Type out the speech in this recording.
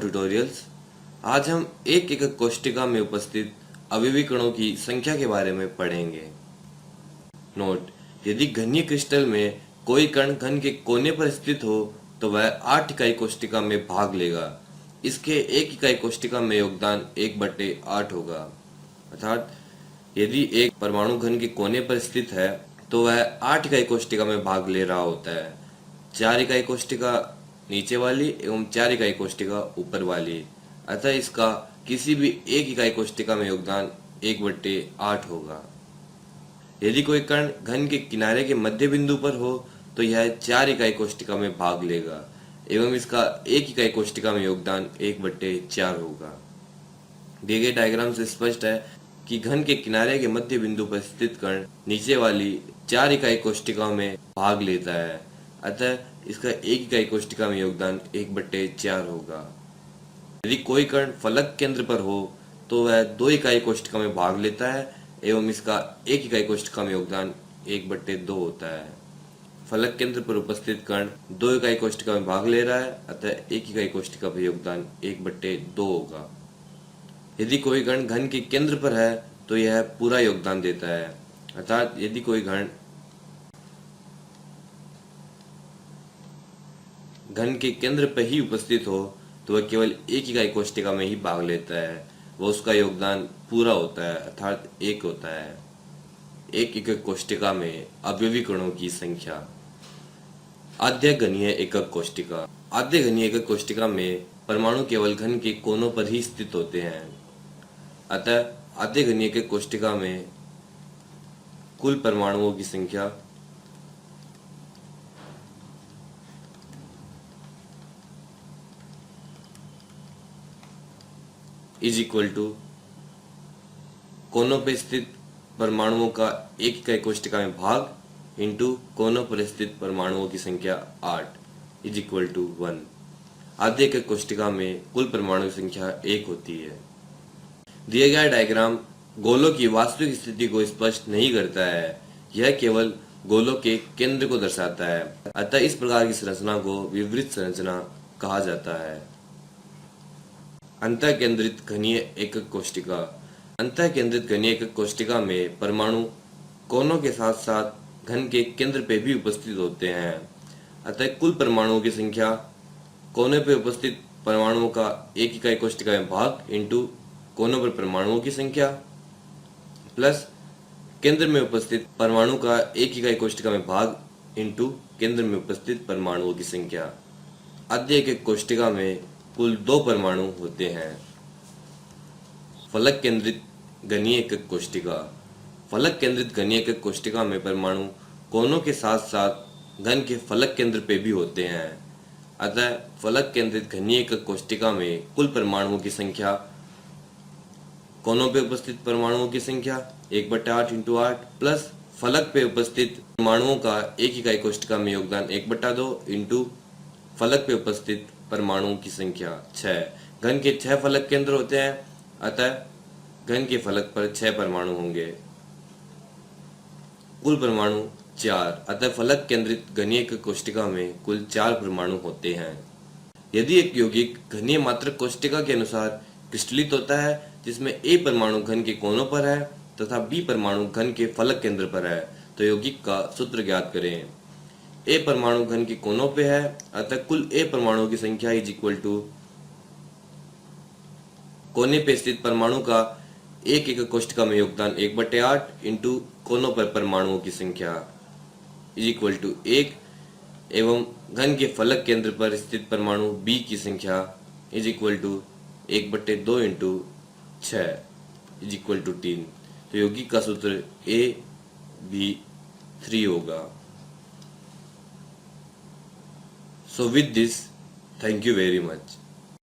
Tutorials. आज हम एक एकक कोष्ठिका में उपस्थित अवयवी कणों की संख्या के बारे में पढ़ेंगे। नोट: यदि घनीय क्रिस्टल में कोई कण घन के कोने पर स्थित हो तो वह 8 इकाई कोष्ठिका में भाग लेगा। इसके 1 इकाई कोष्ठिका में योगदान 1/8 होगा। अर्थात यदि एक परमाणु घन के कोने पर स्थित है तो वह 8 इकाई कोष्ठिका में भाग ले रहा होता है। 4 इकाई कोष्ठिका नीचे वाली एवं 4 इकाई कोष्ठिका ऊपर वाली। अतः इसका किसी भी 1 इकाई कोष्ठिका में योगदान 1/8 होगा। यदि कोई कण घन के किनारे के मध्य बिंदु पर हो तो यह 4 इकाई कोष्ठिका में भाग लेगा एवं इसका 1 इकाई कोष्ठिका में योगदान 1/4 होगा। दिए गए डायग्राम से स्पष्ट है कि घन के किनारे के मध्य बिंदु पर स्थित कण नीचे वाली 4 इकाई कोष्ठिकाओं में भाग लेता है। अतः इसका 1 इकाई कोष्ठिका में योगदान 1/4 होगा। यदि कोई कण फलक केंद्र पर हो तो वह 2 इकाई कोष्ठिका में भाग लेता है एवं इसका 1 इकाई कोष्ठिका में योगदान 1/2 होता है। फलक केंद्र पर उपस्थित कण 2 इकाई कोष्ठिका में भाग ले रहा है, अतः 1 इकाई कोष्ठिका पर योगदान 1/2 होगा। यदि कोई कण घन के केंद्र पर है तो यह पूरा योगदान देता है। अर्थात यदि कोई घन घन के केंद्र पर ही उपस्थित हो तो वह केवल 1 इकाई कोष्ठिका में ही भाग लेता है, वह उसका योगदान पूरा होता है अर्थात 1 होता है। 1 एकक कोष्ठिका में अवयवी कणों की संख्या। आद्य घनीय एकक कोष्ठिका। आद्य घनीय एकक कोष्ठिका में परमाणु केवल घन के कोनों पर ही स्थित होते हैं। अतः आद्य घनीय एकक कोष्ठिका में कुल परमाणुओं की संख्या इज इक्वल टू कोनों पर स्थित परमाणुओं का 1 इकाई कोष्ठिका में भाग इंटू कोनों पर स्थित परमाणुओं की संख्या 8 इज इक्वल टू 1। आद्य एकक कोष्ठिका में कुल परमाणु की संख्या 1 होती है। दिया गया डायग्राम गोलों की वास्तविक स्थिति को स्पष्ट नहीं करता है, यह केवल गोलों के केंद्र को दर्शाता है। अतः इस प्रकार की संरचना को विवृत संरचना कहा जाता है। अंतःकेंद्रित घनीय एकक कोष्ठिका। अंतःकेंद्रित घनीय एकक कोष्ठिका में परमाणु कोनों के साथ साथ घन के केंद्र पे भी उपस्थित होते हैं। अतः कुल परमाणुओं की संख्या कोने पे उपस्थित परमाणुओं का 1 इकाई कोष्ठिका में भाग इंटू कोनों पर परमाणुओं की संख्या प्लस केंद्र में उपस्थित परमाणु का 1 इकाई कोष्ठिका में भाग इंटू केंद्र में उपस्थित परमाणुओं की संख्या। आद्य एकक कोष्ठिका में कुल 2 परमाणु होते हैं। फलक केंद्रित घनीय एकक कोष्ठिका। फलक केंद्रित घनीय एकक कोष्ठिका में परमाणु कोनों के साथ साथ घन के फलक केंद्र पे भी होते हैं। अतः फलक केंद्रित घनीय एकक कोष्ठिका में कुल परमाणुओं की संख्या कोनों पे उपस्थित परमाणुओं की संख्या 1/8 इंटू 8 प्लस फलक पे उपस्थित परमाणुओं का 1 इकाई कोष्ठिका में योगदान 1/2 इंटू फलक पे उपस्थित परमाणुओं की संख्या 6। घन के 6 फलक केंद्र होते हैं, अतः घन के फलक पर 6 परमाणु होंगे। कुल परमाणु 4, अतः फलक केंद्रित घनीय एकक कोष्ठिका में कुल 4 परमाणु होते हैं। यदि एक यौगिक घनीय मात्रक कोष्ठिका के अनुसार क्रिस्टलित होता है जिसमें A परमाणु घन के कोनों पर है तथा B परमाणु घन के फलक केंद्र पर है, तो यौगिक का सूत्र ज्ञात करें। A परमाणु घन के कोनों पे है, अतः कुल A परमाणुओं की संख्या इज इक्वल टू कोने पे स्थित परमाणु का 1 एकक कोष्ठिका में योगदान 1/8 इंटू कोनों पर परमाणुओं की संख्या इज इक्वल टू 1 एवं घन के फलक केंद्र पर स्थित परमाणु B की संख्या is equal to 1/2 into 6 is equal to 3। तो यौगिक का सूत्र AB3 होगा। So with this, thank you very much.